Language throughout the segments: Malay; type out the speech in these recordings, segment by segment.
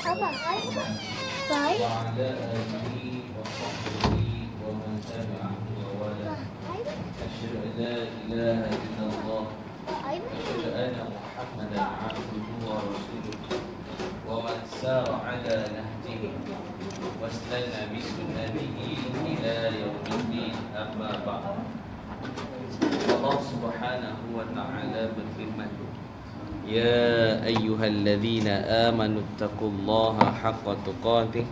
Baik. وعلى آله وصحبه ومن تبعه ووالاه أشهد أن لا إله إلا الله أشهد أن محمدا عبده ورسوله ومن سار على نهجه واستنى بسنته إلى يوم الدين أما بعد Allah subhanahu wa ta'ala berfirman Ya ayyuhalladzina amanu taqullaha haqqa tuqatih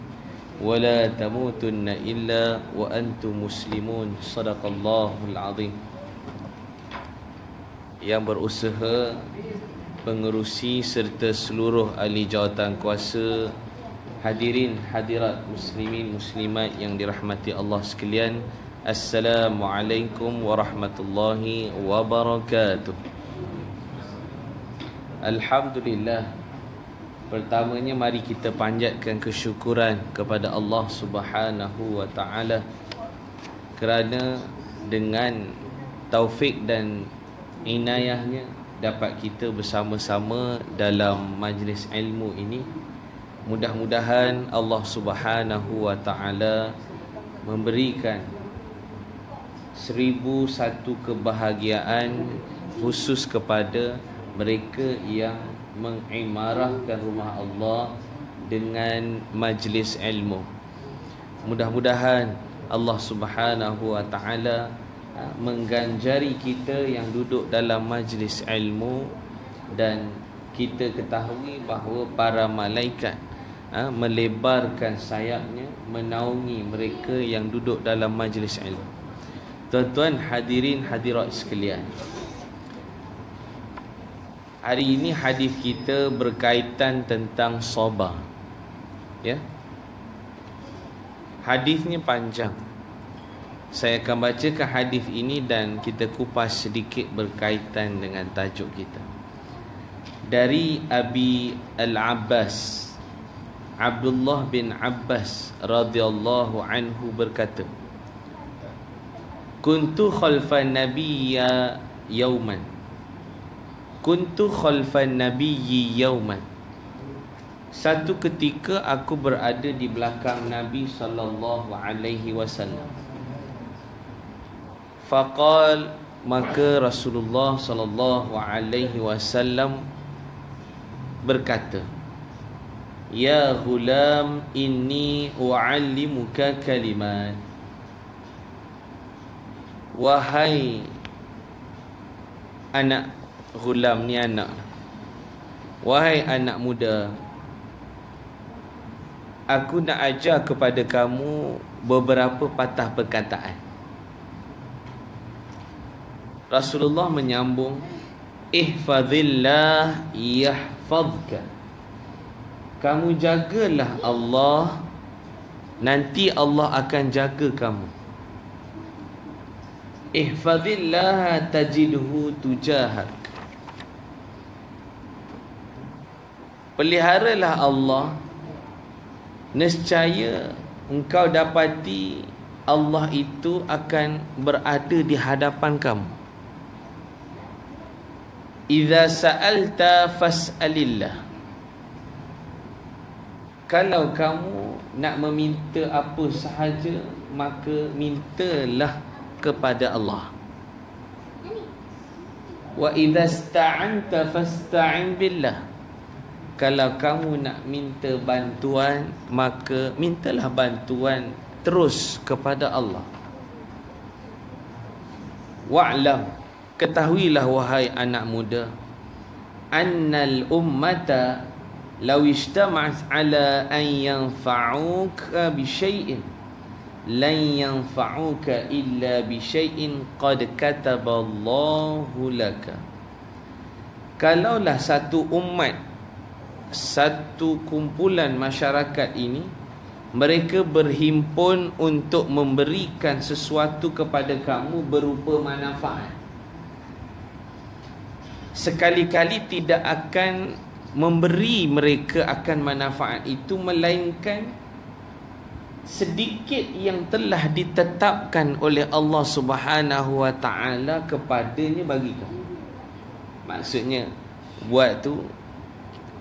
wa la tamutunna illa wa antum muslimun. Sadaqallahul azim. Yang berusaha, pengerusi serta seluruh ahli jawatan kuasa, hadirin hadirat muslimin muslimat yang dirahmati Allah sekalian, Assalamualaikum warahmatullahi wabarakatuh. Alhamdulillah. Pertamanya mari kita panjatkan kesyukuran kepada Allah Subhanahu wa taala kerana dengan taufik dan inayahnya dapat kita bersama-sama dalam majlis ilmu ini. Mudah-mudahan Allah Subhanahu wa taala memberikan 1001 kebahagiaan khusus kepada mereka yang mengimarahkan rumah Allah dengan majlis ilmu. Mudah-mudahan Allah Subhanahu wa taala mengganjari kita yang duduk dalam majlis ilmu, dan kita ketahui bahawa para malaikat melebarkan sayapnya menaungi mereka yang duduk dalam majlis ilmu. Tuan-tuan hadirin hadirat sekalian, hari ini hadis kita berkaitan tentang sabar. Ya. Hadisnya panjang. Saya akan bacakan hadis ini dan kita kupas sedikit berkaitan dengan tajuk kita. Dari Abi Al-Abbas, Abdullah bin Abbas radhiyallahu anhu berkata, Kuntu khalfan nabiyya yauman. Kuntu khalfan nabiyyi yauman. Satu ketika aku berada di belakang Nabi sallallahu alaihi wasallam. Faqal, maka Rasulullah sallallahu alaihi wasallam berkata, Ya ghulam, inni u'allimuka kalimat. Wahai anak, ghulam ni anak, wahai anak muda, aku nak ajar kepada kamu beberapa patah perkataan. Rasulullah menyambung, Ihfazillah yahfazka. Kamu jagalah Allah, nanti Allah akan jaga kamu. Ihfazillah tajidhu tujahak. Peliharalah Allah, nescaya engkau dapati Allah itu akan berada di hadapan kamu. Idza sa'alta fas'alillah. Kalau kamu nak meminta apa sahaja, maka mintalah kepada Allah. Wa idza ista'anta fasta'in billah. Kalau kamu nak minta bantuan, maka mintalah bantuan terus kepada Allah. Wa'lam, ketahuilah wahai anak muda, annal ummata law ijtama'at ala an yanfa'uka bi syai'in lan yanfa'uka illa bi syai'in qad kataballahu laka. Kalaulah satu umat, satu kumpulan masyarakat ini, mereka berhimpun untuk memberikan sesuatu kepada kamu berupa manfaat, sekali-kali tidak akan memberi mereka akan manfaat itu, melainkan sedikit yang telah ditetapkan oleh Allah Subhanahu wa taala kepadanya bagi kamu. Maksudnya buat tu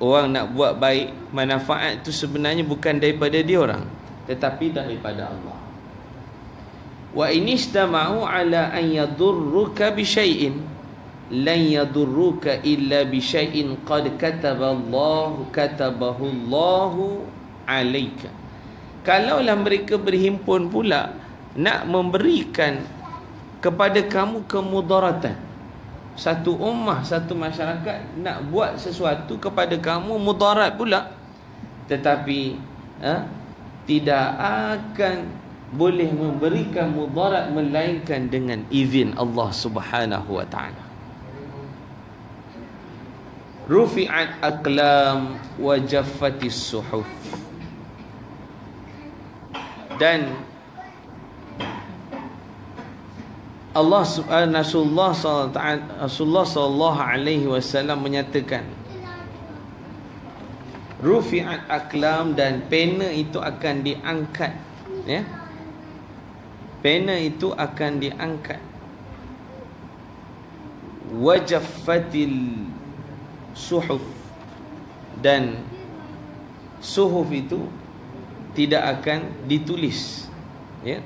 orang nak buat baik, manfaat itu sebenarnya bukan daripada dia orang, tetapi daripada Allah. Wa inistama'u ala an yadurruka bi syai'in lan yadurruka illa bi syai'in qad katabahu Allahu alaika. Kalaulah mereka berhimpun pula nak memberikan kepada kamu kemudaratan, satu ummah, satu masyarakat nak buat sesuatu kepada kamu mudarat pula, tetapi tidak akan boleh memberikan mudarat melainkan dengan izin Allah Subhanahu wa taala. Rufi'at aqlam wa jaffatis suhuf. Dan Allah Rasulullah sallallahu alaihi wasallam menyatakan, rufi'at aqlam, dan pena itu akan diangkat, ya. Pena itu akan diangkat. Wajaffatil suhuf, dan suhuf itu tidak akan ditulis, ya.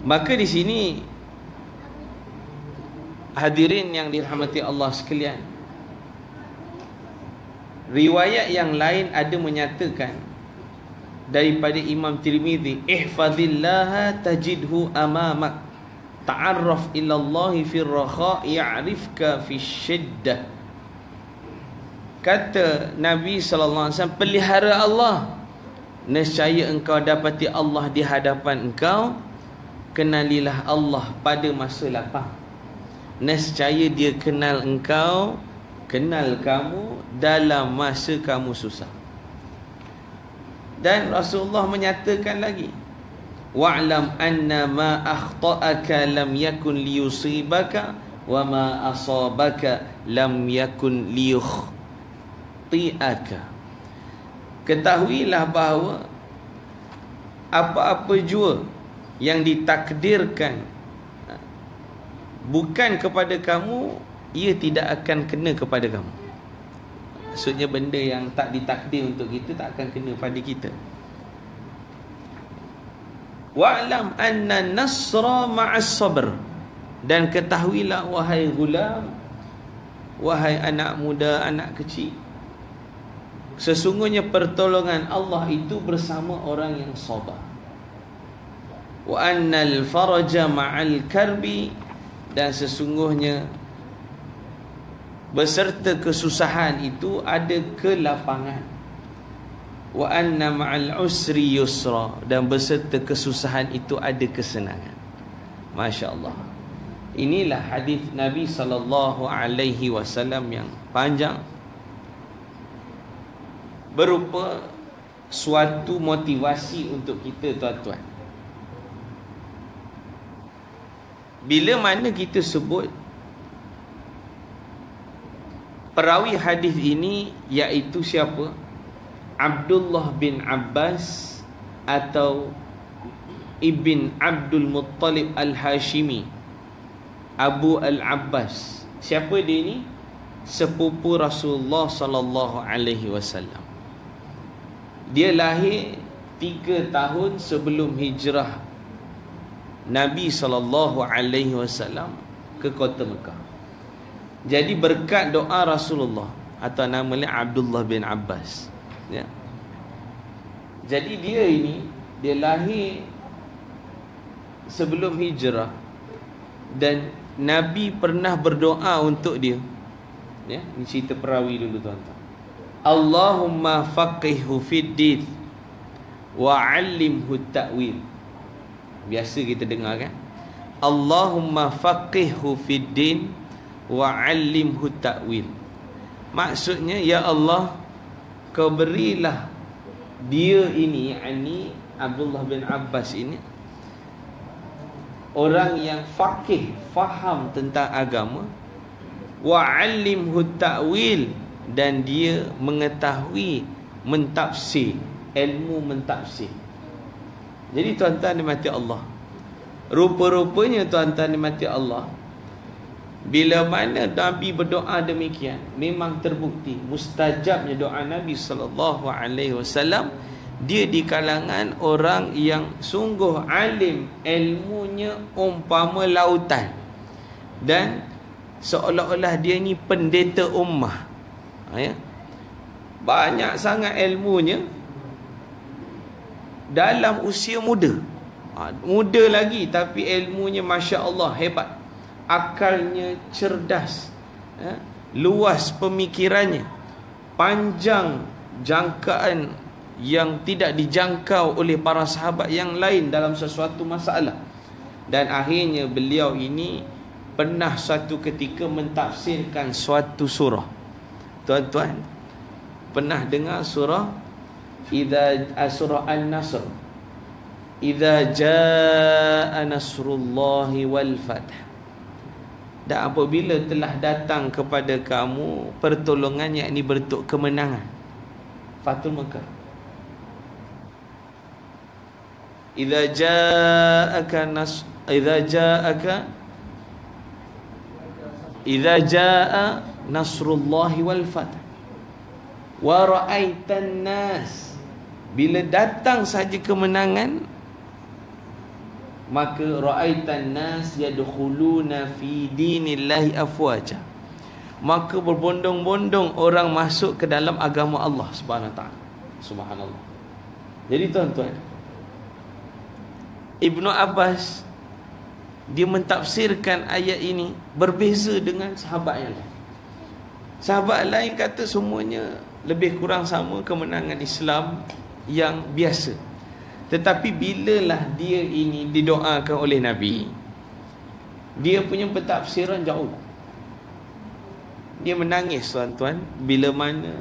Maka di sini hadirin yang dirahmati Allah sekalian, riwayat yang lain ada menyatakan daripada Imam Tirmizi, ihfazillaha tajidhu amamak, ta'arraf ilallahi fir rakha ya'rifka fi syiddah. Kata Nabi SAW, pelihara Allah, nescaya engkau dapati Allah di hadapan engkau. Kenalilah Allah pada masa lapang, nescaya dia kenal engkau, kenal kamu dalam masa kamu susah. Dan Rasulullah menyatakan lagi, wa'lam anna ma akhta'aka lam yakun liyusibaka wa ma asabaka lam yakun liyukhti'aka. Ketahuilah bahawa apa-apa jua yang ditakdirkan bukan kepada kamu, ia tidak akan kena kepada kamu. Maksudnya benda yang tak ditakdir untuk kita tak akan kena pada kita. Wa'lam anna nasra ma'as sabr, dan ketahuilah wahai gulam, wahai anak muda, anak kecil, sesungguhnya pertolongan Allah itu bersama orang yang sabar. Wa annal faraja ma'al karbi, dan sesungguhnya beserta kesusahan itu ada kelapangan. Wa anna ma'al usri yusra, dan beserta kesusahan itu ada kesenangan. Masya Allah. Inilah hadis Nabi sallallahu alaihi wasallam yang panjang, berupa suatu motivasi untuk kita, tuan-tuan. Bila mana kita sebut perawi hadis ini, iaitu siapa? Abdullah bin Abbas atau Ibn Abdul Muttalib Al-Hashimi, Abu Al-Abbas. Siapa dia ni? Sepupu Rasulullah sallallahu alaihi wasallam. Dia lahir 3 tahun sebelum hijrah Nabi sallallahu alaihi wasallam ke kota Mekah. Jadi berkat doa Rasulullah, atau namanya Abdullah bin Abbas, ya. Jadi dia ini, dia lahir sebelum hijrah, dan Nabi pernah berdoa untuk dia, ya. Ini cerita perawi dulu, tuan-tuan. Allahumma faqihhu fid din wa 'allimhu ta'wil. Biasa kita dengar kan, Allahumma faqihhu fid din wa 'allimhu ta'wil. Maksudnya, ya Allah, kau berilah dia ini, yakni Abdullah bin Abbas ini, orang yang faqih, faham tentang agama, wa 'allimhu ta'wil, dan dia mengetahui mentafsir, ilmu mentafsir. Jadi tuan-tuan dimati Allah, rupa-rupanya tuan-tuan dimati Allah, Bila mana Nabi berdoa demikian, memang terbukti mustajabnya doa Nabi sallallahu alaihi wasallam. Dia di kalangan orang yang sungguh alim, ilmunya umpama lautan, dan seolah-olah dia ni pendeta ummah, ya. Banyak sangat ilmunya dalam usia muda. Muda lagi tapi ilmunya Masya Allah hebat. Akalnya cerdas, ya. Luas pemikirannya, panjang jangkaan yang tidak dijangkau oleh para sahabat yang lain dalam sesuatu masalah. Dan akhirnya beliau ini pernah suatu ketika mentafsirkan suatu surah. Tuan-tuan pernah dengar surah surah An-Nasr, idza jaa nasrullahi wal fath, dan apabila telah datang kepada kamu pertolongan, yakni bentuk kemenangan, Fathul Makkah. Idza jaa nasrullahi wal fath wa ra'aitan nas, bila datang saja kemenangan, maka ra'aitan nas yadkhuluna fi dinillahi afwaja, maka berbondong-bondong orang masuk ke dalam agama Allah Subhanahu wa taala. Subhanallah. Jadi tuan-tuan, Ibnu Abbas dia mentafsirkan ayat ini berbeza dengan sahabat yang lain. Sahabat lain kata semuanya lebih kurang sama kemenangan Islam yang biasa. Tetapi bilalah dia ini didoakan oleh Nabi, dia punya pentafsiran jauh. Dia menangis tuan-tuan bila mana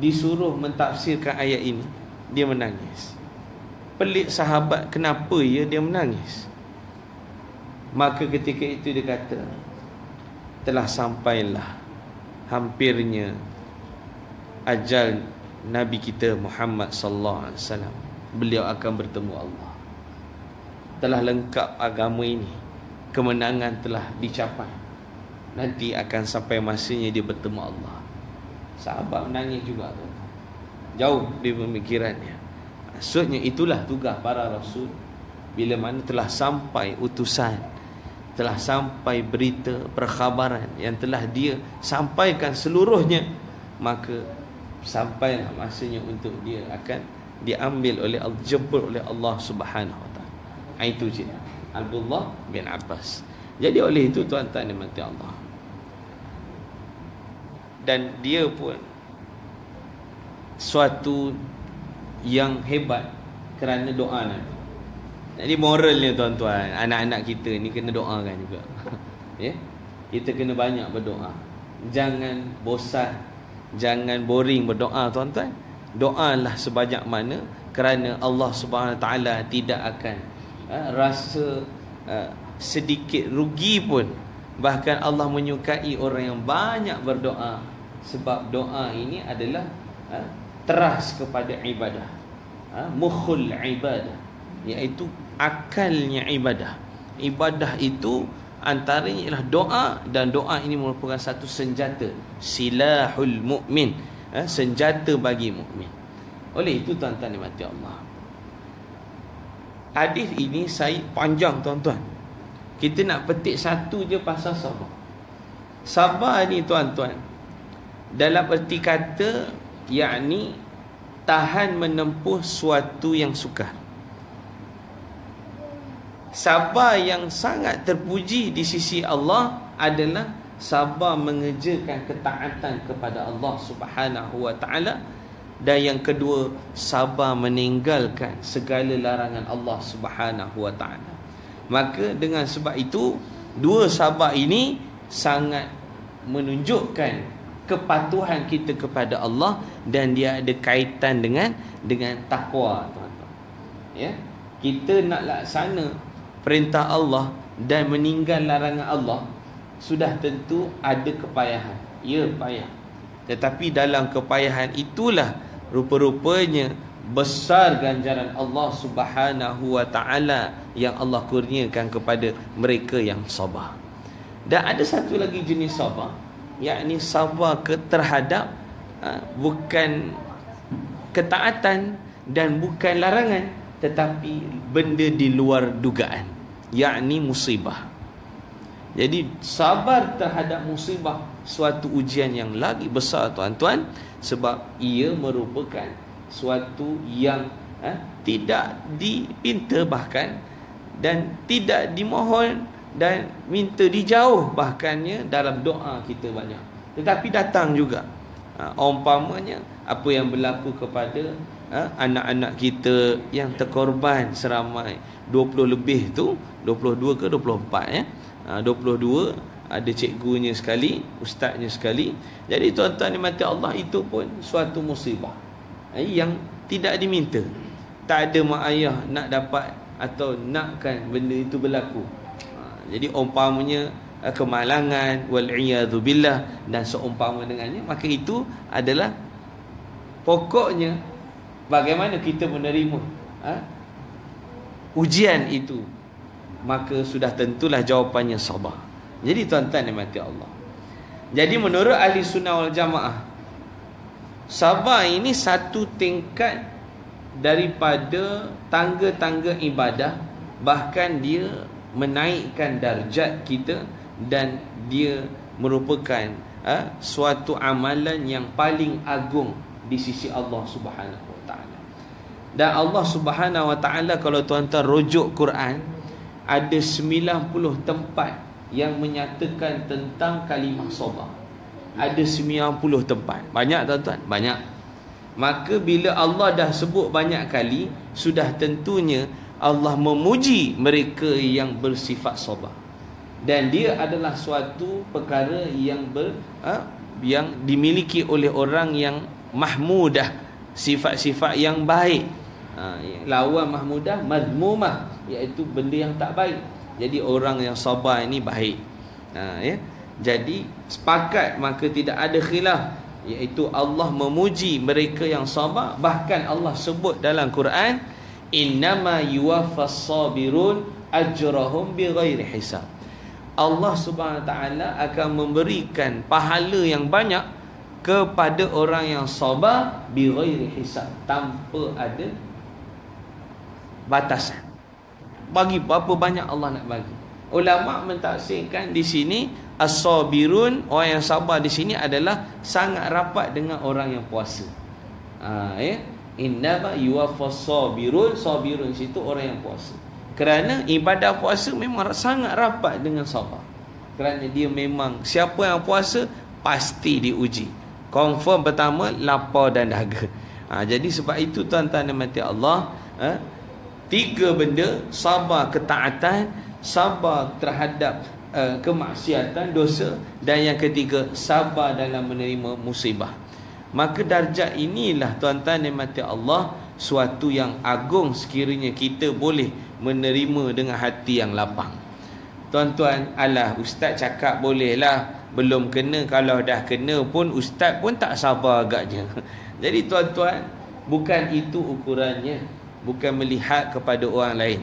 disuruh mentafsirkan ayat ini. Dia menangis. Pelik sahabat, kenapa ya dia menangis? Maka ketika itu dia kata, telah sampailah hampirnya ajal Nabi kita Muhammad sallallahu alaihi wasallam. Beliau akan bertemu Allah. Telah lengkap agama ini, kemenangan telah dicapai. Nanti akan sampai masanya dia bertemu Allah. Sahabat menangis juga tu. Jauh di pemikirannya. Maksudnya itulah tugas para rasul. Bila mana telah sampai utusan, telah sampai berita perkhabaran yang telah dia sampaikan seluruhnya, maka sampailah masanya untuk dia akan diambil oleh Allah, jemput oleh Allah Subhanahu wa taala. Itu je Abdullah bin Abbas. Jadi oleh itu tuan-tuan dimati Allah, dan dia pun suatu yang hebat kerana doa Nabi. Jadi moralnya tuan-tuan, anak-anak kita ni kena doakan juga. Ya, kita kena banyak berdoa. Jangan bosan, jangan boring berdoa tuan-tuan. Doalah sebanyak mana, kerana Allah Subhanahu Wa Taala tidak akan rasa sedikit rugi pun. Bahkan Allah menyukai orang yang banyak berdoa, sebab doa ini adalah teras kepada ibadah, mukhul ibadah, iaitu akalnya ibadah. Ibadah itu antaranya ialah doa, dan doa ini merupakan satu senjata, silahul mukmin, senjata bagi mukmin. Oleh itu tuan-tuan dimati Allah, hadis ini saya panjang tuan-tuan. Kita nak petik satu je pasal sabar. Sabar ni tuan-tuan, dalam erti kata, yakni tahan menempuh suatu yang sukar. Sabar yang sangat terpuji di sisi Allah adalah sabar mengerjakan ketaatan kepada Allah Subhanahu wa taala, dan yang kedua, sabar meninggalkan segala larangan Allah Subhanahu wa taala. Maka dengan sebab itu, dua sabar ini sangat menunjukkan kepatuhan kita kepada Allah, dan dia ada kaitan dengan takwa tuan-tuan. Ya, kita nak laksana perintah Allah dan meninggal larangan Allah, sudah tentu ada kepayahan. Ya, payah. Tetapi dalam kepayahan itulah rupa-rupanya besar ganjaran Allah Subhanahu wa taala yang Allah kurniakan kepada mereka yang sabar. Dan ada satu lagi jenis sabar, yakni sabar terhadap bukan ketaatan dan bukan larangan, tetapi benda di luar dugaan, yakni musibah. Jadi sabar terhadap musibah suatu ujian yang lagi besar, tuan-tuan, sebab ia merupakan suatu yang tidak dipinta bahkan, dan tidak dimohon dan minta dijauh bahkannya dalam doa kita banyak, tetapi datang juga. Umpamanya apa yang berlaku kepada anak-anak kita yang terkorban seramai 20 lebih tu, 22 ke 24 22, ada cikgunya sekali, ustaznya sekali. Jadi tuan-tuan dimati Allah, itu pun suatu musibah yang tidak diminta. Tak ada mak ayah nak dapat atau nakkan benda itu berlaku. Jadi umpamanya kemalangan, wal'iyadhu billah, dan seumpama dengannya, maka itu adalah pokoknya bagaimana kita menerima ujian itu, maka sudah tentulah jawapannya sabar. Jadi tuan-tuan yang mati Allah, jadi menurut ahli sunnah wal jamaah, sabar ini satu tingkat daripada tangga-tangga ibadah. Bahkan dia menaikkan darjat kita, dan dia merupakan suatu amalan yang paling agung di sisi Allah Subhanahu Wa Taala. Dan Allah Subhanahu Wa Taala, kalau tuan-tuan rujuk Quran, ada 90 tempat yang menyatakan tentang kalimah sabar. Ada 90 tempat. Banyak tuan-tuan? Banyak. Maka bila Allah dah sebut banyak kali, sudah tentunya Allah memuji mereka yang bersifat sabar. Dan dia adalah suatu perkara yang yang dimiliki oleh orang yang mahmudah, sifat-sifat yang baik. Lawan mahmudah, madmumah, iaitu benda yang tak baik. Jadi orang yang sabar ini baik. Jadi sepakat, maka tidak ada khilaf, iaitu Allah memuji mereka yang sabar. Bahkan Allah sebut dalam Quran, innama yuwaffas sabirun ajrahum bighairi hisab. Allah Subhanahu Wa Taala akan memberikan pahala yang banyak kepada orang yang sabar bighairi hisab, tanpa ada batasan. Bagi berapa banyak Allah nak bagi. Ulama mentafsirkan di sini as-sabirun, orang yang sabar di sini adalah sangat rapat dengan orang yang puasa. Innama yuwaffas sabirun, sabirun situ orang yang puasa. Kerana ibadah puasa memang sangat rapat dengan sabar. Kerana dia memang, siapa yang puasa pasti diuji. Confirm pertama, lapar dan dahaga. Jadi sebab itu tuan-tuan dan mati Allah, tiga benda: sabar ketaatan, sabar terhadap kemaksiatan, dosa, dan yang ketiga, sabar dalam menerima musibah. Maka darjat inilah tuan-tuan dan mati Allah, suatu yang agung sekiranya kita boleh menerima dengan hati yang lapang. Tuan-tuan, alah ustaz cakap bolehlah, belum kena. Kalau dah kena pun ustaz pun tak sabar agaknya. Jadi tuan-tuan, bukan itu ukurannya, bukan melihat kepada orang lain.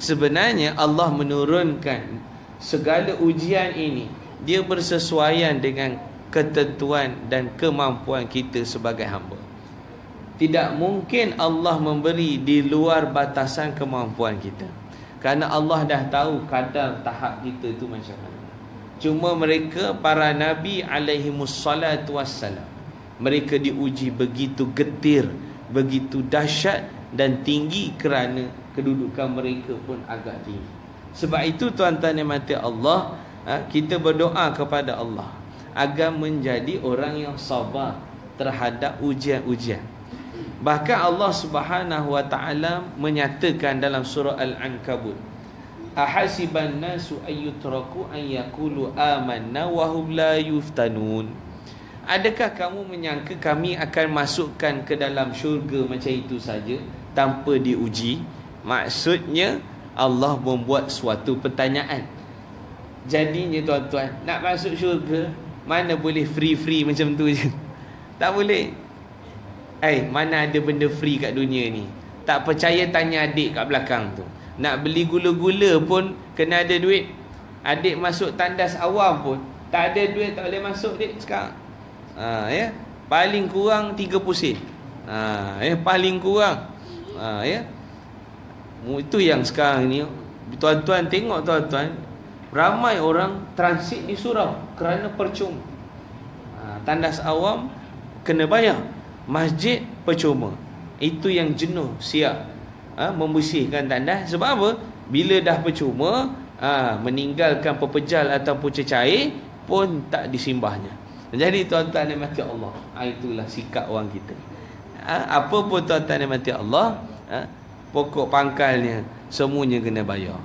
Sebenarnya Allah menurunkan segala ujian ini, dia bersesuaian dengan ketentuan dan kemampuan kita sebagai hamba. Tidak mungkin Allah memberi di luar batasan kemampuan kita, kerana Allah dah tahu kadar tahap kita itu macam mana. Cuma mereka, para Nabi alaihimussalatu wassalam, mereka diuji begitu getir, begitu dahsyat dan tinggi, kerana kedudukan mereka pun agak tinggi. Sebab itu tuan-tuan yang mati Allah, kita berdoa kepada Allah agar menjadi orang yang sabar terhadap ujian-ujian. Bahkan Allah Subhanahu Wa Taala menyatakan dalam surah Al-Ankabut, ahasiban nasu ayyutraku an yaqulu amanna wa hum la yuftanun. Adakah kamu menyangka kami akan masukkan ke dalam syurga macam itu saja tanpa diuji? Maksudnya Allah membuat suatu pertanyaan. Jadinya tuan-tuan, nak masuk syurga mana boleh free-free macam tu je. Tak boleh. Mana ada benda free kat dunia ni? Tak percaya tanya adik kat belakang tu. Nak beli gula-gula pun kena ada duit. Adik masuk tandas awam pun tak ada duit, tak boleh masuk dik sekarang. Ya. Paling kurang 30 sen. Ya, paling kurang. Ya. Itu yang sekarang ni tuan-tuan tengok tuan-tuan, ramai orang transit di surau kerana percuma. Tandas awam kena bayar, masjid percuma. Itu yang jenuh siap membersihkan tandas. Sebab apa? Bila dah percuma, meninggalkan pepejal ataupun cecair pun tak disimbahnya. Jadi tuan-tuan dan mati Allah, itulah sikap orang kita. Apa pun tuan-tuan dan mati Allah, pokok pangkalnya semuanya kena bayar.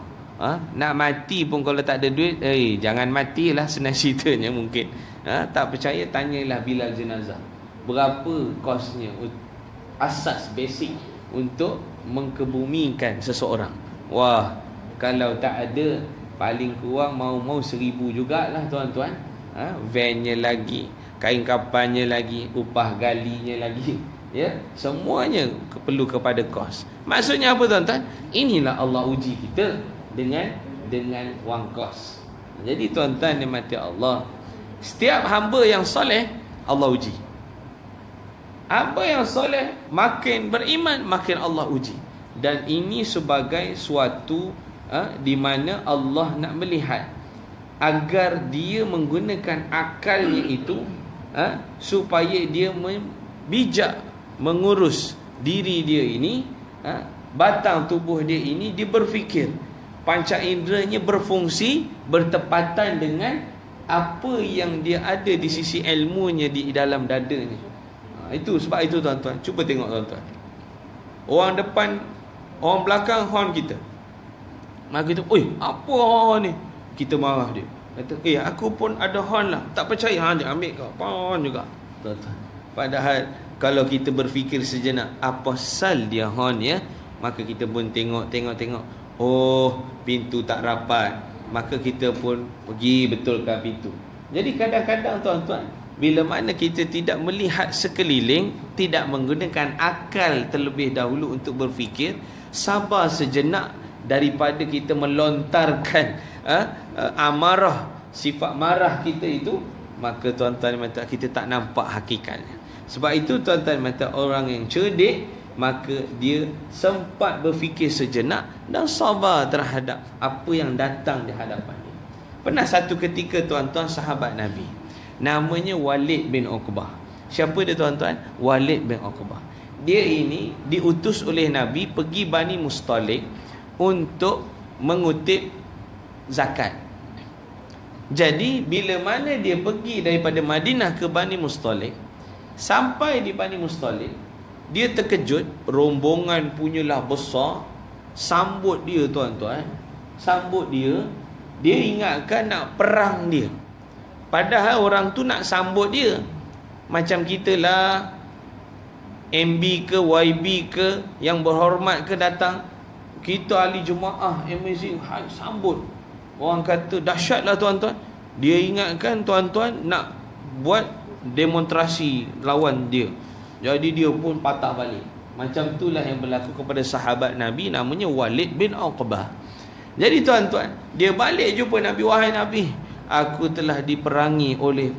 Nak mati pun kalau tak ada duit, jangan matilah, senang ceritanya mungkin. Tak percaya, tanyalah Bilal jenazah, berapa kosnya, asas basic untuk mengkebumikan seseorang. Wah, kalau tak ada, paling kurang mau-mau 1,000 jugalah tuan-tuan. Vannya lagi, kain kapannya lagi, upah galinya lagi, ya, semuanya perlu kepada kos. Maksudnya apa tuan-tuan? Inilah Allah uji kita dengan wang kos. Jadi tuan-tuan yang mati Allah, setiap hamba yang soleh Allah uji. Apa yang soleh, makin beriman, makin Allah uji. Dan ini sebagai suatu di mana Allah nak melihat agar dia menggunakan akalnya itu, supaya dia bijak mengurus diri dia ini, batang tubuh dia ini, dia berfikir, panca inderanya berfungsi bertepatan dengan apa yang dia ada di sisi ilmunya di dalam dadanya. Itu sebab itu tuan-tuan, cuba tengok tuan-tuan, orang depan, orang belakang horn kita, maka kita, oi, apa horn ni? Kita marah dia, kata, aku pun ada horn lah, tak percaya, dia ambil kau horn juga, tuan-tuan. Padahal kalau kita berfikir sejenak, apa sal dia horn ya, maka kita pun tengok, oh, pintu tak rapat, maka kita pun pergi betulkan pintu. Jadi kadang-kadang tuan-tuan, bila mana kita tidak melihat sekeliling, tidak menggunakan akal terlebih dahulu untuk berfikir, sabar sejenak daripada kita melontarkan amarah, sifat marah kita itu, maka tuan-tuan mata kita tak nampak hakikatnya. Sebab itu tuan-tuan mata, orang yang cerdik, maka dia sempat berfikir sejenak dan sabar terhadap apa yang datang di hadapannya. Pernah satu ketika tuan-tuan, sahabat Nabi, namanya Walid bin Uqbah. Siapa dia tuan-tuan? Walid bin Uqbah. Dia ini diutus oleh Nabi pergi Bani Mustalik untuk mengutip zakat. Jadi bila mana dia pergi daripada Madinah ke Bani Mustalik, sampai di Bani Mustalik, dia terkejut, rombongan punyalah besar sambut dia tuan-tuan. Sambut dia, dia ingatkan nak perang dia. Padahal orang tu nak sambut dia macam kita lah, MB ke YB ke yang berhormat ke datang, kita ahli jemaah amazing, hai sambut. Orang kata dahsyat lah tuan-tuan. Dia ingatkan tuan-tuan nak buat demonstrasi lawan dia, jadi dia pun patah balik. Macam itulah yang berlaku kepada sahabat Nabi namanya Walid bin Uqbah. Jadi tuan-tuan, dia balik jumpa Nabi, wahai Nabi, aku telah diperangi oleh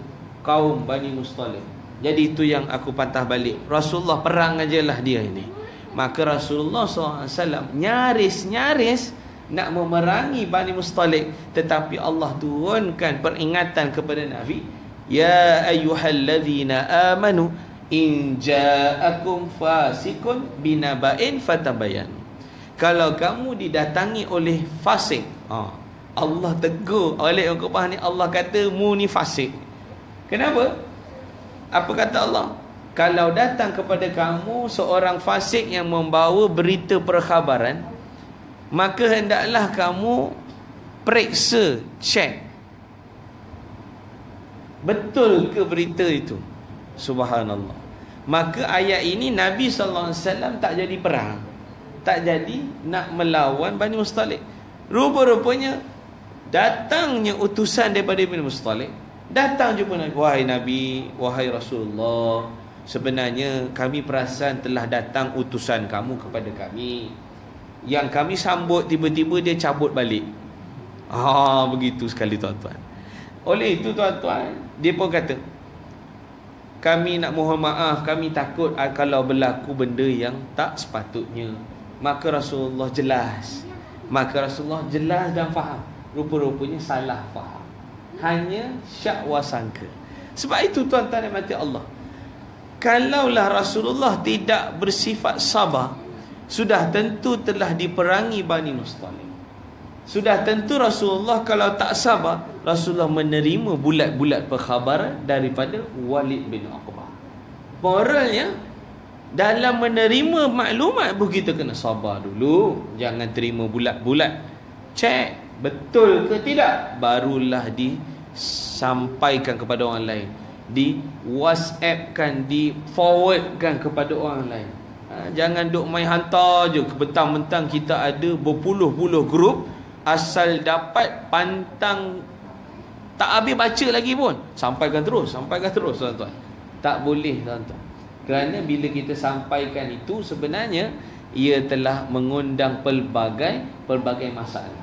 kaum Bani Mustalik, jadi itu yang aku patah balik. Rasulullah perang ajalah dia ini. Maka Rasulullah SAW nyaris-nyaris nak memerangi Bani Mustalik, tetapi Allah turunkan peringatan kepada Nabi, ya ayyuhalladzina amanu in ja'akum fasikun binaba'in fatabayanu. Kalau kamu didatangi oleh fasik, Allah tegur oleh Uqbah ni, Allah kata mu ni fasik. Kenapa? Apa kata Allah? Kalau datang kepada kamu seorang fasik yang membawa berita perkhabaran, maka hendaklah kamu periksa, cek betul ke berita itu. Subhanallah. Maka ayat ini Nabi SAW tak jadi perang, tak jadi nak melawan Bani Mustalik. Rupa-rupanya datangnya utusan daripada Bani Mustalik, datang jumpa Nabi, wahai Nabi, wahai Rasulullah, sebenarnya kami perasan telah datang utusan kamu kepada kami. Yang kami sambut, tiba-tiba dia cabut balik. Begitu sekali tuan-tuan. Oleh itu tuan-tuan, dia pun kata, kami nak mohon maaf, kami takut kalau berlaku benda yang tak sepatutnya. Maka Rasulullah jelas dan faham. Rupa-rupanya salah faham, hanya syak wasangka. Sebab itu tuan-tuan yang mati Allah, kalaulah Rasulullah tidak bersifat sabar, sudah tentu telah diperangi Bani Mustalik. Sudah tentu Rasulullah kalau tak sabar, Rasulullah menerima bulat-bulat perkhabaran daripada Walid bin Uqbah. Moralnya, dalam menerima maklumat pun kita kena sabar dulu. Jangan terima bulat-bulat. Cek betul ke tidak, barulah disampaikan kepada orang lain, di WhatsApp-kan, di forwardkan kepada orang lain. Jangan duk main hantar je. Bentang-bentang kita ada berpuluh-puluh grup, asal dapat pantang tak habis baca lagi pun sampaikan terus tuan-tuan. Tak boleh tuan-tuan. Kerana bila kita sampaikan itu, sebenarnya ia telah mengundang pelbagai masalah.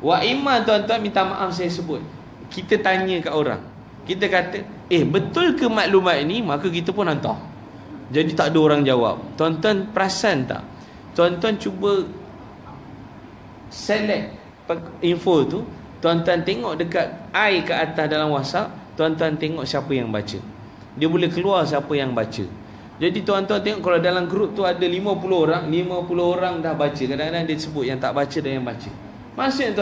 Wa imma tuan-tuan, minta maaf saya sebut, kita tanya kat orang, kita kata, betul ke maklumat ini? Maka kita pun hantar. Jadi tak ada orang jawab. Tuan-tuan perasan tak? Tuan-tuan cuba select info tu, tuan-tuan tengok dekat I kat atas dalam WhatsApp, tuan-tuan tengok siapa yang baca. Dia boleh keluar siapa yang baca. Jadi tuan-tuan tengok, kalau dalam grup tu ada 50 orang dah baca. Kadang-kadang dia sebut yang tak baca dan yang baca. Maksudnya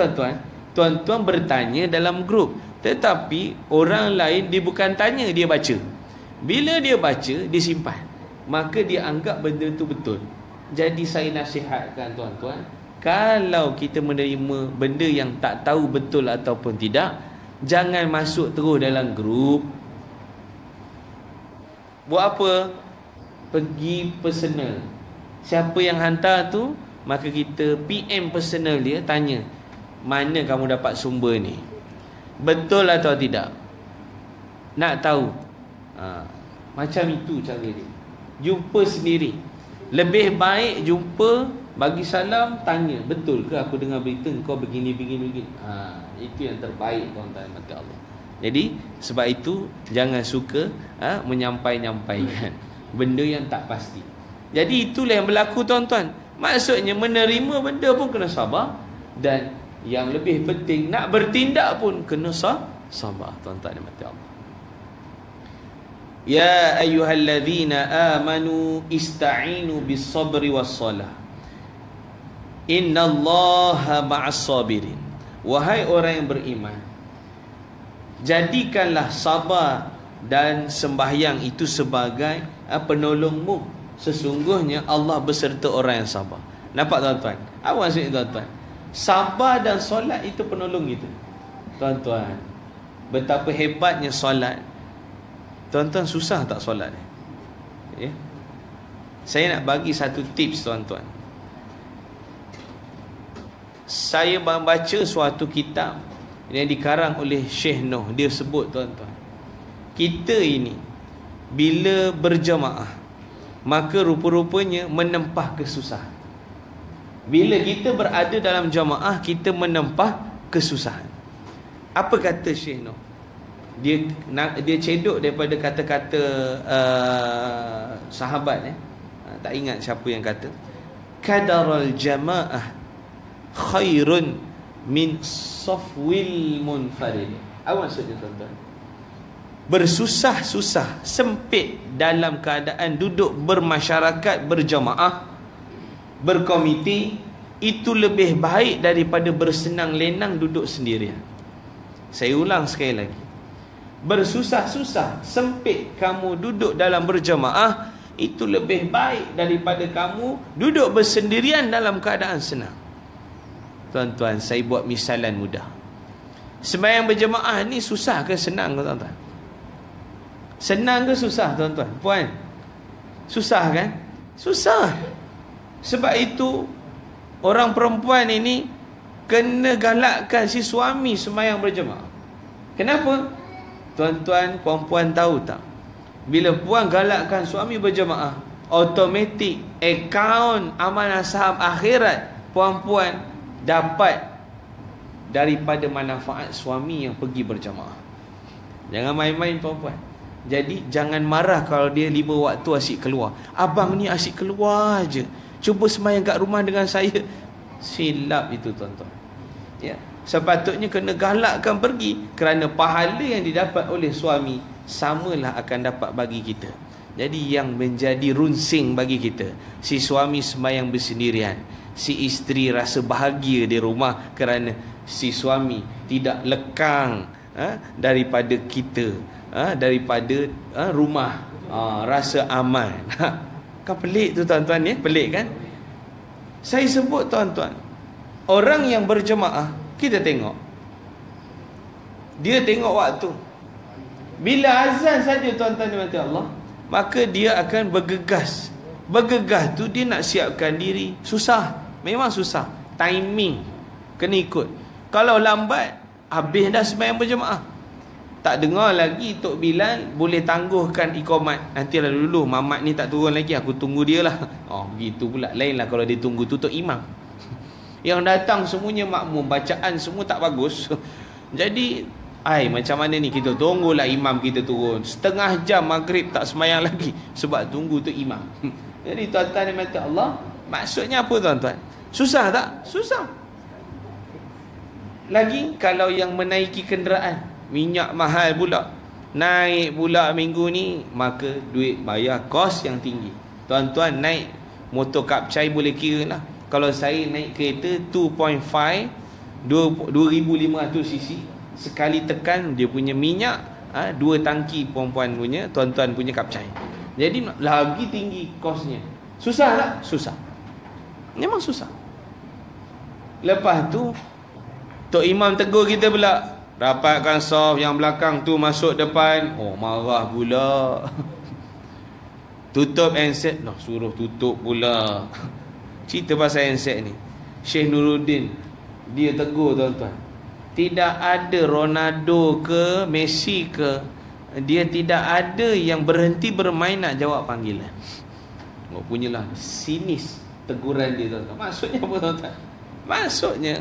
tuan-tuan bertanya dalam grup, tetapi orang lain dia bukan tanya, dia baca. Bila dia baca, dia simpan, maka dia anggap benda tu betul. Jadi saya nasihatkan tuan-tuan, kalau kita menerima benda yang tak tahu betul ataupun tidak, jangan masuk terus dalam grup. Buat apa? Pergi personal. Siapa yang hantar tu, maka kita PM personal dia, tanya, mana kamu dapat sumber ni? Betul atau tidak? Nak tahu. Macam itu cara dia. Jumpa sendiri. Lebih baik jumpa, bagi salam, tanya, betul ke aku dengar berita kau begini. Itu yang terbaik tuan-tuan mati Allah. Jadi sebab itu jangan suka menyampaikan benda yang tak pasti. Jadi itulah yang berlaku tuan-tuan. Maksudnya menerima benda pun kena sabar, dan yang lebih penting nak bertindak pun kena sabar tuan-tuan yang mati Allah. Ya ayyuhalladzina amanu ista'inu bis sabri was salah. Innallaha ma'as sabirin. Wahai orang yang beriman, jadikanlah sabar dan sembahyang itu sebagai penolongmu. Sesungguhnya Allah beserta orang yang sabar. Nampak tuan-tuan? Apa maksudnya tuan-tuan? Sabar dan solat itu penolong kita. Tuan-tuan, betapa hebatnya solat. Tuan-tuan, susah tak solat ni? Saya nak bagi satu tips tuan-tuan. Saya membaca suatu kitab yang dikarang oleh Syekh Noh. Dia sebut tuan-tuan, kita ini bila berjamaah, maka rupa-rupanya menempah kesusahan. Bila kita berada dalam jamaah, kita menempah kesusahan. Apa kata Syekh Noh? Dia cedok daripada kata-kata sahabat. Tak ingat siapa yang kata, kadaral jamaah khairun min safwil munfarid. Apa maksudnya tuan-tuan? Bersusah-susah, sempit dalam keadaan duduk bermasyarakat, berjamaah, berkomiti, itu lebih baik daripada bersenang lenang duduk sendirian. Saya ulang sekali lagi. Bersusah-susah, sempit kamu duduk dalam berjamaah, itu lebih baik daripada kamu duduk bersendirian dalam keadaan senang. Tuan-tuan, saya buat misalan mudah. Sembahyang berjamaah ni susah ke senang ke tuan-tuan? Senang ke susah tuan-tuan? Puan? Susah kan? Susah. Sebab itu orang perempuan ini kena galakkan si suami sembahyang berjamaah. Kenapa? Tuan-tuan, puan-puan tahu tak? Bila puan galakkan suami berjamaah, automatik akaun amalan saham akhirat puan-puan dapat daripada manfaat suami yang pergi berjamaah. Jangan main-main tuan-puan. Jadi jangan marah kalau dia 5 waktu asyik keluar. Abang ni asyik keluar je, cuba semayang kat rumah dengan saya. Silap itu tuan-tuan. Ya, sepatutnya kena galakkan pergi, kerana pahala yang didapat oleh suami samalah akan dapat bagi kita. Jadi yang menjadi runsing bagi kita, si suami semayang bersendirian, si isteri rasa bahagia di rumah kerana si suami tidak lekang daripada kita, daripada rumah, rasa aman. Kan pelik tu tuan-tuan ya, pelik kan? Saya sebut tuan-tuan, orang yang berjemaah, kita tengok, dia tengok waktu. Bila azan saja tuan-tuan dimati Allah, maka dia akan bergegas. Bergegas tu dia nak siapkan diri. Susah, memang susah. Timing kena ikut. Kalau lambat, habis dah sembahyang berjemaah. Tak dengar lagi Tok Bilal boleh tangguhkan ikomat. Nanti lah dulu Mamat ni tak turun lagi, aku tunggu dia lah. Oh begitu pula. Lain lah kalau dia tunggu tutup imam. Yang datang semuanya makmum, bacaan semua tak bagus. Jadi macam mana ni, kita tunggulah imam kita turun. Setengah jam maghrib tak semayang lagi, sebab tunggu tu imam. Jadi tuan-tuan yang mati Allah, maksudnya apa tuan-tuan? Susah tak? Susah. Lagi kalau yang menaiki kenderaan, minyak mahal pula, naik pula minggu ni, maka duit bayar kos yang tinggi. Tuan-tuan naik motor kapcai boleh kira lah. Kalau saya naik kereta 2.5 2500cc, sekali tekan dia punya minyak 2 tangki perempuan punya, tuan-tuan punya kapcai. Jadi lagi tinggi kosnya. Susah tak? Susah. Memang susah. Lepas tu Tok Imam tegur kita pula, rapatkan saf, yang belakang tu masuk depan. Oh marah pula. Tutup handset. Suruh tutup pula. Cerita pasal handset ni, Syekh Nuruddin dia tegur tuan-tuan, tidak ada Ronaldo ke Messi ke, dia tidak ada yang berhenti bermain nak jawab panggilan. Punyalah sinis teguran dia tuan-tuan. Maksudnya apa tuan-tuan? Maksudnya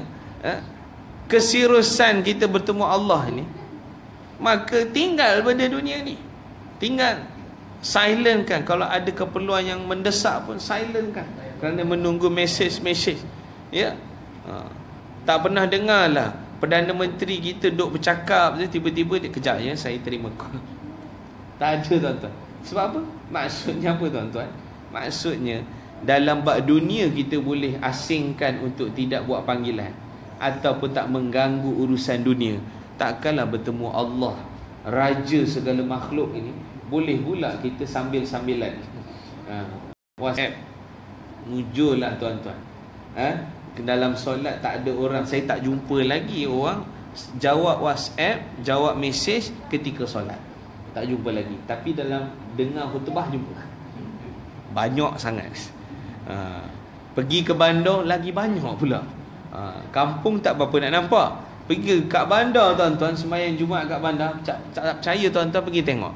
keseriusan kita bertemu Allah ni, maka tinggal pada dunia ni, tinggal silent kan. Kalau ada keperluan yang mendesak pun silent kan, kerana menunggu mesej. Ya, tak pernah dengar lah Perdana Menteri kita duk bercakap je, tiba-tiba dia kejap ya saya terima call. Tak ada tuan-tuan. Sebab apa? Maksudnya apa tuan-tuan? Maksudnya dalam bab dunia kita boleh asingkan untuk tidak buat panggilan ataupun tak mengganggu urusan dunia. Takkanlah bertemu Allah, Raja segala makhluk ini, boleh pula kita sambil-sambilan WhatsApp. Mujurlah tuan-tuan. Dalam solat tak ada orang, saya tak jumpa lagi orang jawab WhatsApp, jawab mesej ketika solat. Tak jumpa lagi. Tapi dalam dengar khutbah jumpa. Banyak sangat. Pergi ke bandar lagi banyak pula. Kampung tak berapa nak nampak. Pergi kat bandar tuan-tuan, sembahyang Jumaat kat bandar, tak percaya tuan-tuan pergi tengok.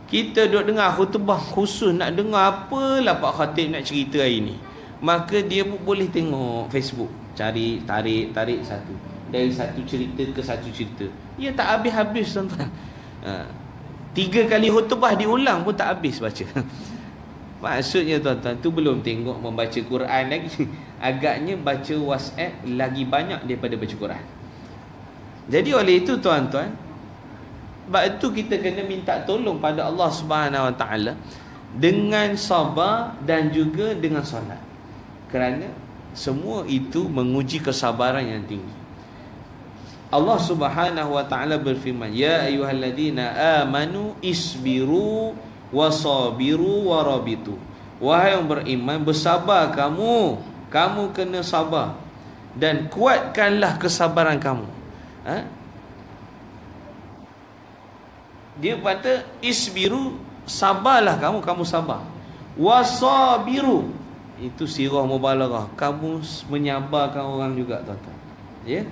Kita duduk dengar khutbah khusus, nak dengar apalah Pak Khatib nak cerita hari ni. Maka dia pun boleh tengok Facebook, cari, tarik satu, dari satu cerita ke satu cerita. Ya tak habis-habis tuan-tuan. 3 kali khutbah diulang pun tak habis baca. Maksudnya tuan-tuan, tu belum tengok membaca Quran lagi. Agaknya baca WhatsApp lagi banyak daripada baca Quran. Jadi oleh itu tuan-tuan, sebab itu kita kena minta tolong pada Allah Subhanahu Wa Taala dengan sabar dan juga dengan solat. Kerana semua itu menguji kesabaran yang tinggi. Allah Subhanahu Wa Taala berfirman, ya ayyuhalladzina amanu isbiru wasabiru warabitu. Wahai yang beriman, bersabar kamu kena sabar dan kuatkanlah kesabaran kamu. Dia kata isbiru, sabarlah kamu sabar. Wasabiru, itu sirah mubalaghah, kamu menyabarkan orang juga tuan-tuan. Ya.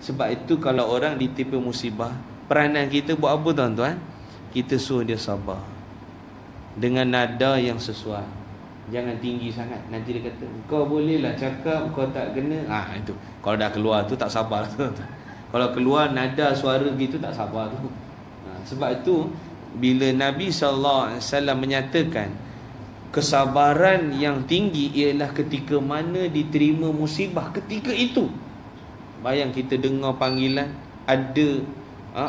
Sebab itu kalau orang ditimpa musibah, peranan kita buat apa tuan-tuan? Kita suruh dia sabar dengan nada yang sesuai. Jangan tinggi sangat. Nanti dia kata, kau bolehlah cakap, kau tak kena. Itu. Kalau dah keluar tu tak sabar tu. Kalau keluar nada suara gitu tak sabar tu. Sebab itu bila Nabi SAW menyatakan kesabaran yang tinggi ialah ketika mana diterima musibah ketika itu. Bayang kita dengar panggilan, ada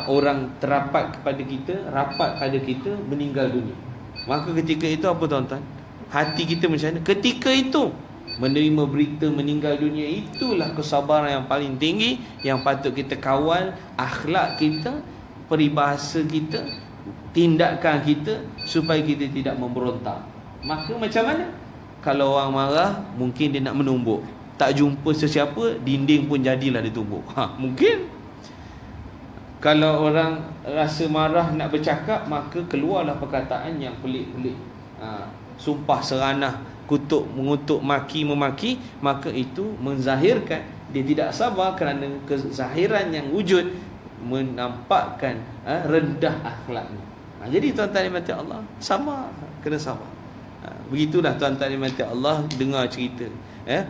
orang terapat kepada kita, rapat pada kita, meninggal dunia. Maka ketika itu apa tuan-tuan? Hati kita macam mana? Ketika itu menerima berita meninggal dunia, itulah kesabaran yang paling tinggi yang patut kita kawal. Akhlak kita, peribahasa kita, tindakan kita, supaya kita tidak memberontak. Maka macam mana? Kalau orang marah, mungkin dia nak menumbuk. Tak jumpa sesiapa, dinding pun jadilah dia tumbuk. Mungkin. Kalau orang rasa marah nak bercakap, maka keluarlah perkataan yang pelik-pelik. Sumpah seranah, kutuk, mengutuk, maki, memaki. Maka itu menzahirkan dia tidak sabar, kerana kezahiran yang wujud menampakkan rendah akhlaknya. Jadi tuan-tuan dimati Allah, sabar, kena sabar. Begitulah tuan-tuan dimati Allah, dengar cerita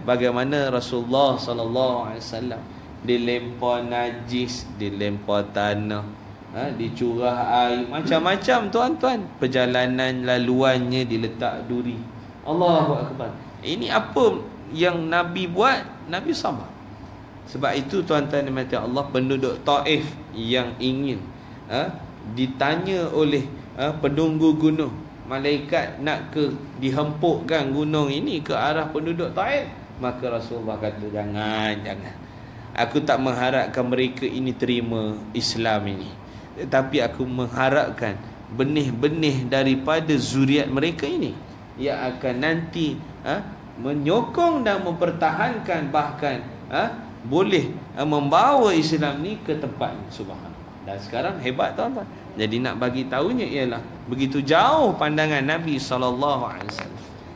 bagaimana Rasulullah SAW dilempar najis, dilempar tanah, dicurah air, macam-macam tuan-tuan. Perjalanan laluannya diletak duri. Allahu Akbar. Ini apa yang Nabi buat? Nabi sabar. Sebab itu tuan-tuan dimati Allah, penduduk Taif yang ingin ditanya oleh penunggu gunung, malaikat nak dihempukkan gunung ini ke arah penduduk Taif, maka Rasulullah kata jangan. Aku tak mengharapkan mereka ini terima Islam ini, tetapi aku mengharapkan benih-benih daripada zuriat mereka ini yang akan nanti menyokong dan mempertahankan, bahkan boleh membawa Islam ni ke tempat ni. Subhanallah. Dan sekarang hebat tuan-tuan. Jadi nak bagi tahunya ialah begitu jauh pandangan Nabi SAW.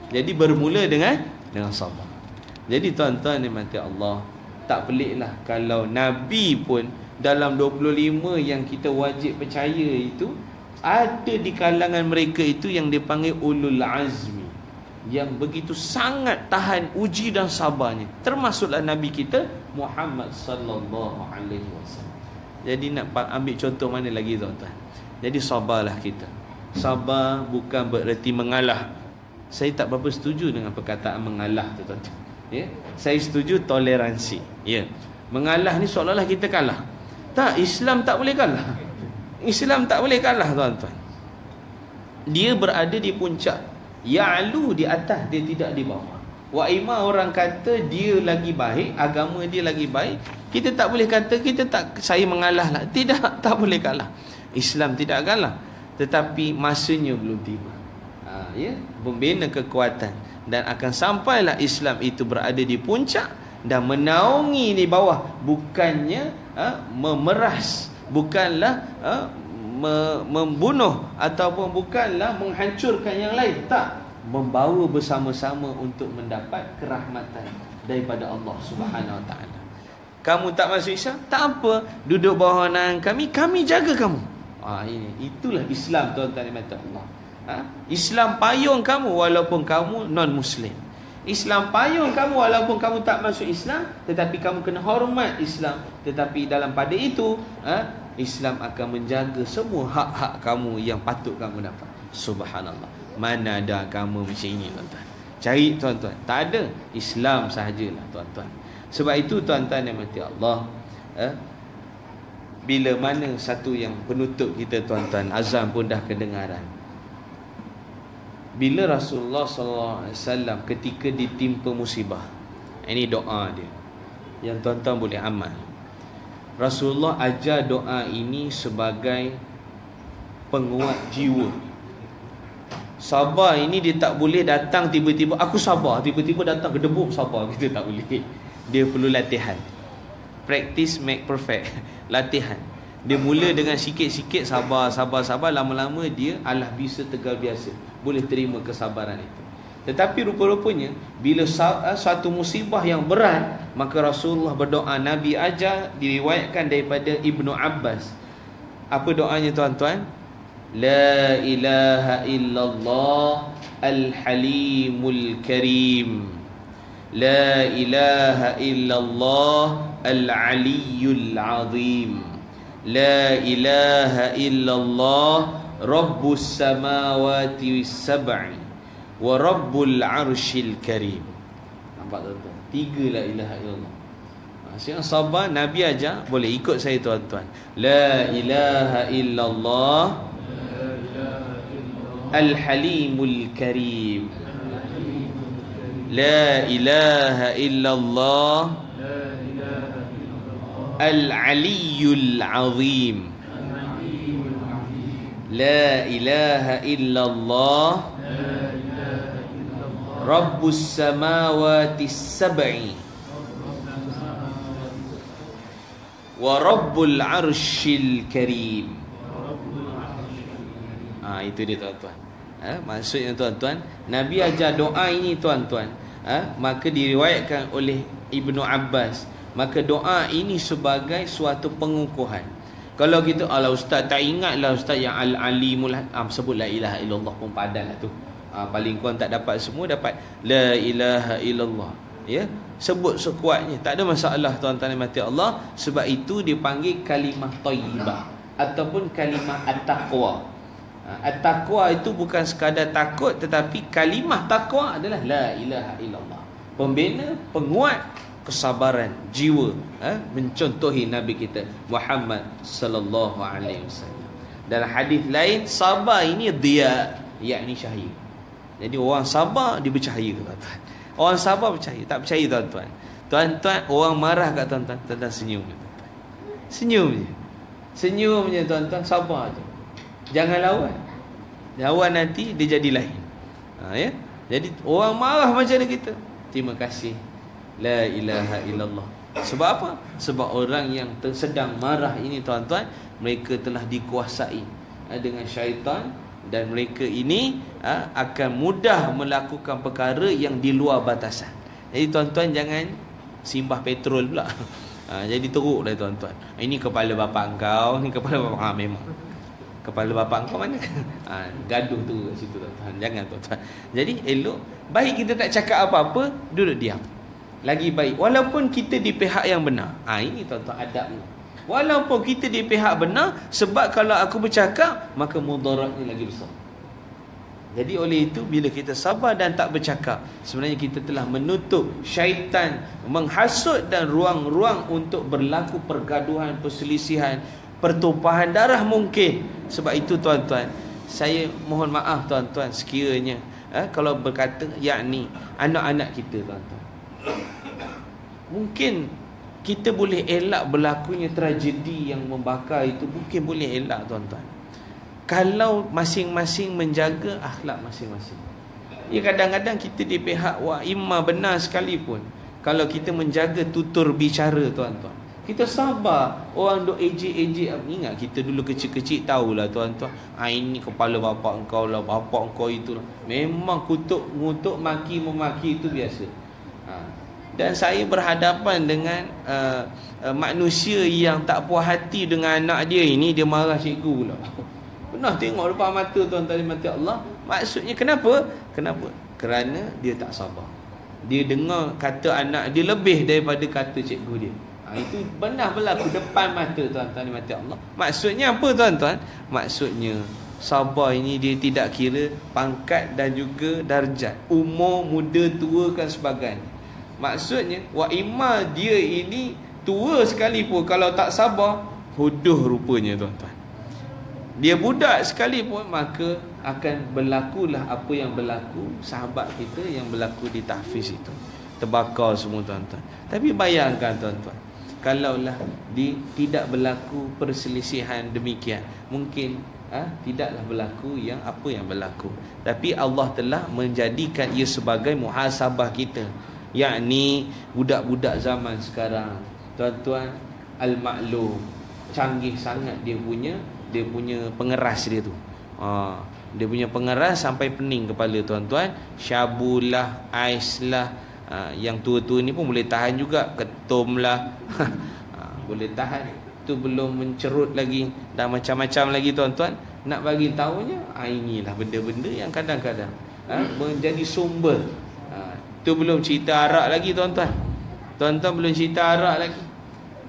Jadi bermula dengan sabar. Jadi tuan-tuan dimati Allah, tak peliklah kalau Nabi pun dalam 25 yang kita wajib percaya itu, ada di kalangan mereka itu yang dipanggil ulul azmi, yang begitu sangat tahan uji dan sabarnya. Termasuklah Nabi kita Muhammad sallallahu alaihi wasallam. Jadi nak ambil contoh mana lagi tuan-tuan? Jadi sabarlah kita. Sabar bukan bererti mengalah. Saya tak berapa setuju dengan perkataan mengalah tu tuan-tuan. Saya setuju toleransi. Mengalah ni seolah-olah kita kalah. Tak, Islam tak boleh kalah. Islam tak boleh kalah tuan-tuan. Dia berada di puncak, ya'lu di atas, dia tidak di bawah. Wa ima orang kata dia lagi baik, agama dia lagi baik, kita tak boleh kata saya mengalah lah. Tidak, tak boleh kalah. Islam tidak kalah, tetapi masanya belum tiba. Membina kekuatan, dan akan sampailah Islam itu berada di puncak dan menaungi di bawah. Bukannya memeras, bukanlah membunuh, ataupun bukanlah menghancurkan yang lain. Tak, membawa bersama-sama untuk mendapat kerahmatan daripada Allah Subhanahu Wa Taala. Kamu tak masuk Islam, tak apa, duduk bawah naungan kami jaga kamu. Itulah Islam tuan-tuan yang mata Allah. Islam payung kamu walaupun kamu non-Muslim. Islam payung kamu walaupun kamu tak masuk Islam, tetapi kamu kena hormat Islam. Tetapi dalam pada itu, Islam akan menjaga semua hak-hak kamu yang patut kamu dapat. Subhanallah. Mana ada agama macam ini tuan-tuan? Cari tuan-tuan, tak ada. Islam sahajalah tuan-tuan. Sebab itu tuan-tuan yang mati Allah, bila mana satu yang penutup kita tuan-tuan, azan pun dah kedengaran. Bila Rasulullah SAW ketika ditimpa musibah, ini doa dia yang tuan-tuan boleh amal. Rasulullah ajar doa ini sebagai penguat jiwa. Sabar ini dia tak boleh datang tiba-tiba aku sabar, tiba-tiba datang gedebuk sabar, kita tak boleh. Dia perlu latihan. Practice make perfect. Latihan. Dia mula dengan sikit-sikit sabar, lama-lama dia alah bisa tegal biasa, boleh terima kesabaran itu. Tetapi rupa-rupanya bila satu musibah yang berat, maka Rasulullah berdoa. Nabi ajar, diriwayatkan daripada Ibnu Abbas. Apa doanya tuan-tuan? La ilaha illallah Al-Halimul Karim. La ilaha illallah Al-Aliyyul Azim. La ilaha illallah Rabbus samawati sab'i wa Rabbul Arshil Karim. Nampak tuan-tuan? 3 la ilaha illallah. Siapa sabar Nabi ajar, boleh ikut saya tuan-tuan. La ilaha illallah Al-Halimul Karim. La ilaha illallah Al-Aliyyul Azim. La ilaha illallah Rabbus samawati sab'i wa Rabbul Arshil Karim. Itu dia tuan-tuan. Maksudnya tuan-tuan, Nabi ajar doa ini tuan-tuan. Maka diriwayatkan oleh Ibnu Abbas, maka doa ini sebagai suatu pengukuhan. Kalau kita, ala ustaz tak ingatlah ustaz yang al-alimul, sebut la ilaha illallah pun padan lah tu. Paling kurang tak dapat semua, dapat la ilaha illallah. Ya, sebut sekuatnya, tak ada masalah tuan-tuan yang mati Allah. Sebab itu dipanggil kalimah thayyibah ataupun kalimah at-taqwa. At-taqwa itu bukan sekadar takut, tetapi kalimah taqwa adalah la ilaha illallah. Pembina, penguat kesabaran jiwa, mencontohi Nabi kita Muhammad sallallahu alaihi wasallam. Dalam hadis lain, sabar ini dia, yakni cahaya. Jadi orang sabar dia bercahaya tuan-tuan. Orang sabar bercahaya, tak percaya tuan-tuan. Tuan-tuan, orang marah kat tuan-tuan, tuan-tuan senyum je. Senyum je. Senyum je tuan-tuan, sabar je. Jangan lawan. Lawan nanti dia jadi lain. Ya. Jadi orang marah macam mana kita? Terima kasih. La ilaha illallah. Sebab apa? Sebab orang yang sedang marah ini tuan-tuan, mereka telah dikuasai dengan syaitan, dan mereka ini akan mudah melakukan perkara yang di luar batasan. Jadi tuan-tuan jangan simbah petrol pula. Jadi teruk dah tuan-tuan. Ini kepala bapa engkau, ni kepala bapa memang. Kepala bapa engkau mana? Gaduh tu kat situ tuan-tuan. Jangan tuan-tuan. Jadi elok, baik kita tak cakap apa-apa, duduk diam. Lagi baik walaupun kita di pihak yang benar. Ini tuan-tuan adabnya. Walaupun kita di pihak benar, sebab kalau aku bercakap maka mudaratnya lagi besar. Jadi oleh itu, bila kita sabar dan tak bercakap, sebenarnya kita telah menutup syaitan menghasut dan ruang-ruang untuk berlaku pergaduhan, perselisihan, pertumpahan darah mungkin. Sebab itu tuan-tuan, saya mohon maaf tuan-tuan sekiranya kalau berkata yakni anak-anak kita tuan-tuan, mungkin kita boleh elak berlakunya tragedi yang membakar itu, mungkin boleh elak tuan-tuan, kalau masing-masing menjaga akhlak masing-masing. Ya, kadang-kadang kita di pihak imam benar sekalipun, kalau kita menjaga tutur bicara tuan-tuan, kita sabar. Orang duk ejek-ejek, ingat kita dulu kecil-kecil tahulah tuan-tuan, ini kepala bapak engkau lah, bapak engkau itulah. Memang kutuk, ngutuk, maki, memaki itu biasa. Dan saya berhadapan dengan manusia yang tak puas hati dengan anak dia ini, dia marah cikgu pula. Pernah tengok depan mata tuan-tuan mati Allah. Maksudnya kenapa? Kenapa? Kerana dia tak sabar. Dia dengar kata anak dia lebih daripada kata cikgu dia. Itu benar berlaku depan mata tuan-tuan mati Allah. Maksudnya apa tuan-tuan? Maksudnya sabar ini dia tidak kira pangkat dan juga darjat, umur, muda, tua dan sebagainya. Maksudnya imma dia ini tua sekalipun, kalau tak sabar, huduh rupanya tuan-tuan. Dia budak sekalipun, maka akan berlakulah apa yang berlaku sahabat kita yang berlaku di Tahfiz itu. Terbakar semua tuan-tuan. Tapi bayangkan tuan-tuan, kalaulah tidak berlaku perselisihan demikian, mungkin tidaklah berlaku yang apa yang berlaku. Tapi Allah telah menjadikan ia sebagai muhasabah kita, yakni budak-budak zaman sekarang tuan-tuan, al-maklum, canggih sangat dia punya pengeras dia tu. Dia punya pengeras sampai pening kepala tuan-tuan. Syabulah, aislah, yang tua-tua ni pun boleh tahan juga. Ketumlah boleh tahan. Itu belum mencerut lagi, dan macam-macam lagi tuan-tuan. Nak bagi tahunya, inilah benda-benda yang kadang-kadang menjadi sumber. Tu belum cerita arak lagi tuan-tuan. Tuan-tuan belum cerita arak lagi.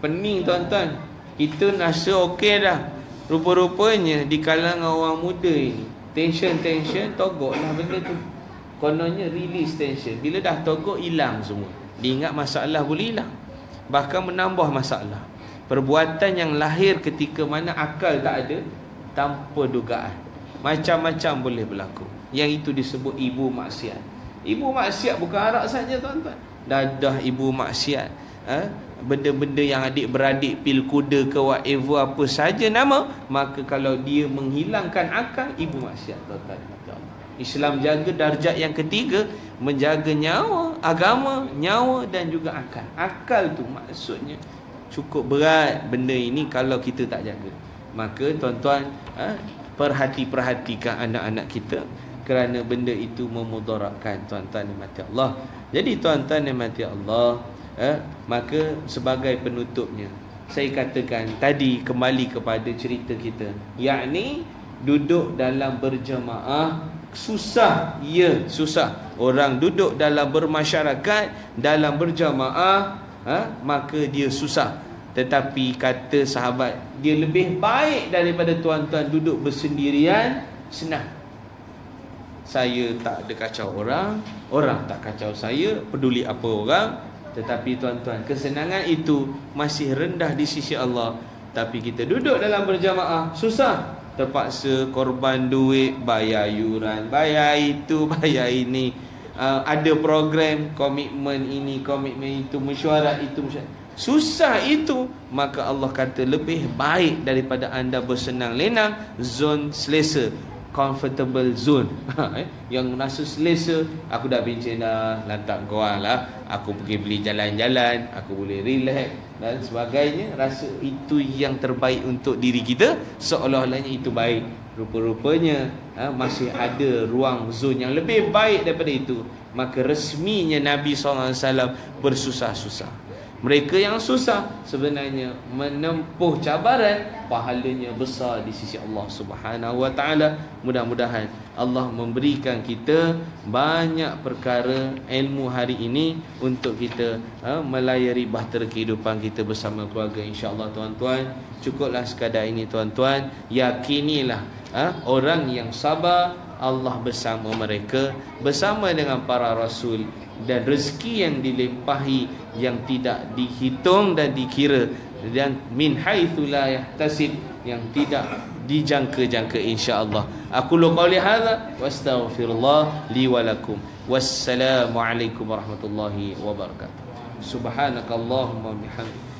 Pening tuan-tuan. Kita rasa okey dah. Rupa-rupanya di kalangan orang muda ini, tension togoklah benda tu. Kononnya release tension. Bila dah togok, hilang semua. Dia ingat masalah boleh hilang, bahkan menambah masalah. Perbuatan yang lahir ketika mana akal tak ada, tanpa dugaan, macam-macam boleh berlaku. Yang itu disebut ibu maksiat. Ibu maksiat bukan arak saja tuan-tuan. Dah ibu maksiat, benda-benda yang adik-beradik pil kuda ke whatever apa saja nama, maka kalau dia menghilangkan akal, ibu maksiat tuan-tuan. Islam jaga darjat yang ketiga, menjaga nyawa, agama, nyawa dan juga akal. Akal tu maksudnya cukup berat benda ini kalau kita tak jaga. Maka tuan-tuan, perhatikan anak-anak kita, kerana benda itu memudaratkan tuan-tuan nikmati Allah. Jadi tuan-tuan nikmati Allah, maka sebagai penutupnya, saya katakan tadi, kembali kepada cerita kita, yakni duduk dalam berjemaah susah. Ya, susah. Orang duduk dalam bermasyarakat, dalam berjamaah, maka dia susah. Tetapi kata sahabat, dia lebih baik daripada tuan-tuan duduk bersendirian, senang. Saya tak ada kacau orang, orang tak kacau saya, peduli apa orang. Tetapi tuan-tuan, kesenangan itu masih rendah di sisi Allah. Tapi kita duduk dalam berjamaah, susah. Terpaksa korban duit, bayar yuran, bayar itu, bayar ini, ada program, komitmen ini, komitmen itu, mesyuarat itu, susah itu. Maka Allah kata lebih baik daripada anda bersenang lenang, zon selesa, comfortable zone. Yang rasa selesa, aku dah bincang dah, lantak korang lah, aku pergi beli jalan-jalan, aku boleh relax dan sebagainya. Rasa itu yang terbaik untuk diri kita, seolah-olahnya itu baik. Rupa-rupanya masih ada ruang zon yang lebih baik daripada itu. Maka resminya Nabi SAW bersusah-susah. Mereka yang susah sebenarnya menempuh cabaran, pahalanya besar di sisi Allah Subhanahu wa taala. Mudah-mudahan Allah memberikan kita banyak perkara ilmu hari ini untuk kita melayari bahtera kehidupan kita bersama keluarga, insya-Allah tuan-tuan. Cukuplah sekadar ini tuan-tuan. Yakinilah orang yang sabar, Allah bersama mereka, bersama dengan para rasul, dan rezeki yang dilimpahi yang tidak dihitung dan dikira, dan min haitsu la yahtasib, yang tidak dijangka-jangka, insya-Allah. Aku qouli hadza wa astaghfirullah li wa lakum. Wassalamu alaikum warahmatullahi wabarakatuh. Subhanakallahumma bihamdika